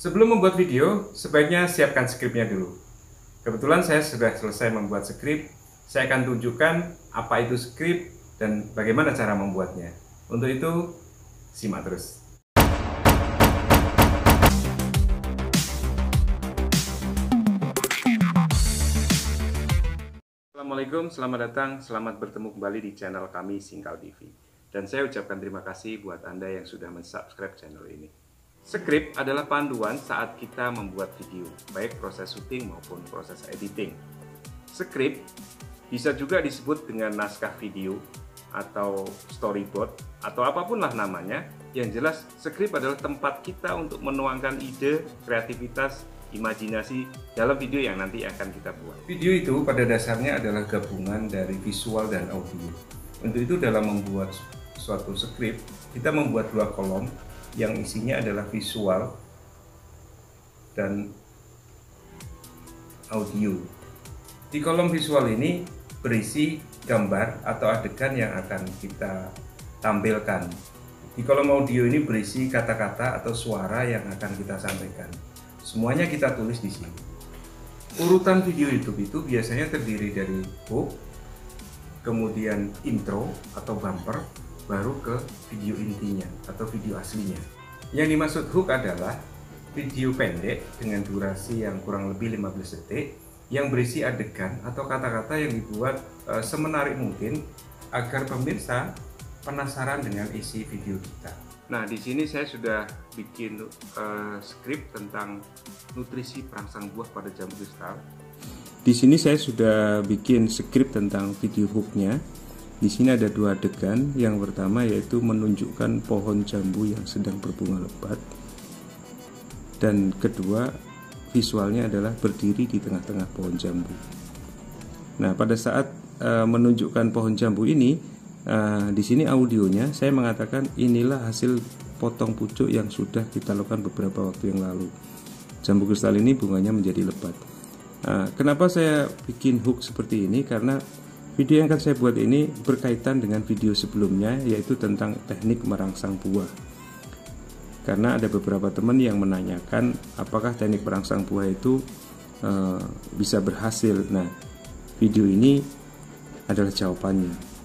Sebelum membuat video, sebaiknya siapkan skripnya dulu. Kebetulan saya sudah selesai membuat skrip. Saya akan tunjukkan apa itu skrip dan bagaimana cara membuatnya. Untuk itu, simak terus. Assalamualaikum, selamat datang, selamat bertemu kembali di channel kami Singkal TV. Dan saya ucapkan terima kasih buat Anda yang sudah mensubscribe channel ini. Skrip adalah panduan saat kita membuat video, baik proses syuting maupun proses editing. Skrip bisa juga disebut dengan naskah video atau storyboard atau apapun lah namanya. Yang jelas, skrip adalah tempat kita untuk menuangkan ide, kreativitas, imajinasi dalam video yang nanti akan kita buat. Video itu pada dasarnya adalah gabungan dari visual dan audio. Untuk itu dalam membuat suatu skrip, kita membuat dua kolom yang isinya adalah visual dan audio. Di kolom visual ini berisi gambar atau adegan yang akan kita tampilkan. Di kolom audio ini berisi kata-kata atau suara yang akan kita sampaikan. Semuanya kita tulis di sini. Urutan video YouTube itu biasanya terdiri dari hook, kemudian intro atau bumper, baru ke video intinya atau video aslinya. Yang dimaksud hook adalah video pendek dengan durasi yang kurang lebih 15 detik yang berisi adegan atau kata-kata yang dibuat semenarik mungkin agar pemirsa penasaran dengan isi video kita. Nah, di sini saya sudah bikin skrip tentang nutrisi perangsang buah pada jambu kristal. Di sini saya sudah bikin skrip tentang video hooknya. Di sini ada dua adegan. Yang pertama yaitu menunjukkan pohon jambu yang sedang berbunga lebat. Dan kedua, visualnya adalah berdiri di tengah-tengah pohon jambu. Nah, pada saat menunjukkan pohon jambu ini, di sini audionya saya mengatakan inilah hasil potong pucuk yang sudah kita lakukan beberapa waktu yang lalu. Jambu kristal ini bunganya menjadi lebat. Kenapa saya bikin hook seperti ini? Karena video yang akan saya buat ini berkaitan dengan video sebelumnya, yaitu tentang teknik merangsang buah. Karena ada beberapa teman yang menanyakan apakah teknik merangsang buah itu bisa berhasil. Nah, video ini adalah jawabannya.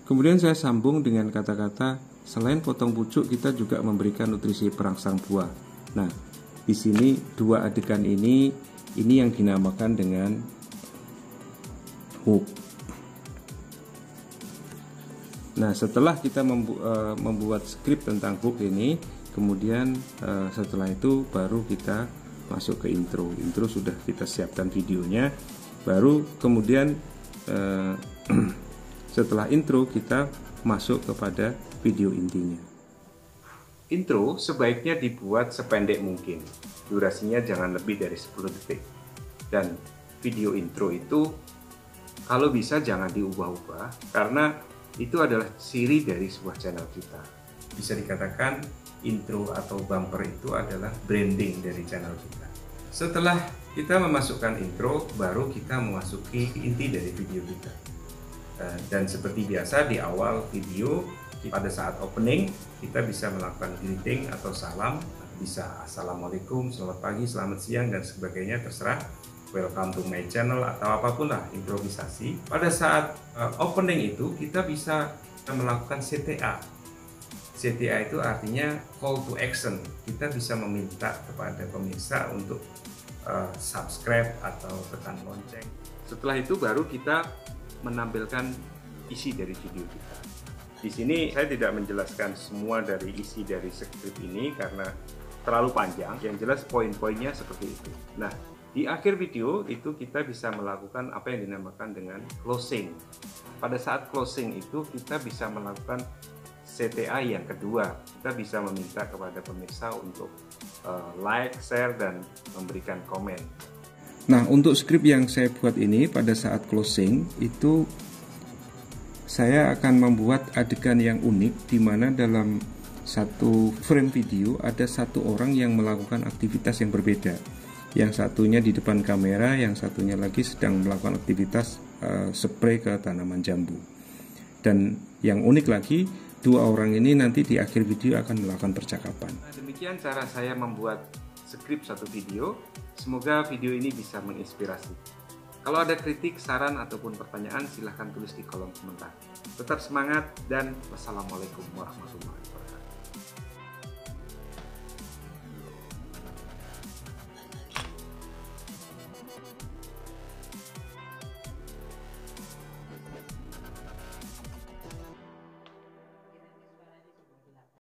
Kemudian saya sambung dengan kata-kata selain potong pucuk kita juga memberikan nutrisi perangsang buah. Nah, di sini dua adegan ini yang dinamakan dengan hook. Nah, setelah kita membuat skrip tentang hook ini, kemudian setelah itu baru kita masuk ke intro. Intro sudah kita siapkan videonya, baru kemudian setelah intro kita masuk kepada video intinya. Intro sebaiknya dibuat sependek mungkin. Durasinya jangan lebih dari 10 detik. Dan video intro itu kalau bisa jangan diubah-ubah, karena itu adalah ciri dari sebuah channel kita. Bisa dikatakan intro atau bumper itu adalah branding dari channel kita. Setelah kita memasukkan intro, baru kita memasuki inti dari video kita. Dan seperti biasa di awal video, pada saat opening, kita bisa melakukan greeting atau salam. Bisa assalamualaikum, selamat pagi, selamat siang, dan sebagainya, terserah. Welcome to my channel atau apapun lah, improvisasi. Pada saat opening itu kita bisa melakukan CTA. CTA itu artinya call to action. Kita bisa meminta kepada pemirsa untuk subscribe atau tekan lonceng. Setelah itu baru kita menampilkan isi dari video kita. Di sini saya tidak menjelaskan semua dari isi dari skrip ini karena terlalu panjang. Yang jelas poin-poinnya seperti itu. Nah, di akhir video itu kita bisa melakukan apa yang dinamakan dengan closing. Pada saat closing itu kita bisa melakukan CTA yang kedua. Kita bisa meminta kepada pemirsa untuk like, share, dan memberikan komen. Nah, untuk skrip yang saya buat ini pada saat closing itu saya akan membuat adegan yang unik, di mana dalam satu frame video ada satu orang yang melakukan aktivitas yang berbeda. Yang satunya di depan kamera, yang satunya lagi sedang melakukan aktivitas spray ke tanaman jambu. Dan yang unik lagi, dua orang ini nanti di akhir video akan melakukan percakapan. Demikian cara saya membuat skrip satu video. Semoga video ini bisa menginspirasi. Kalau ada kritik, saran, ataupun pertanyaan, silahkan tulis di kolom komentar. Tetap semangat dan wassalamualaikum warahmatullahi wabarakatuh.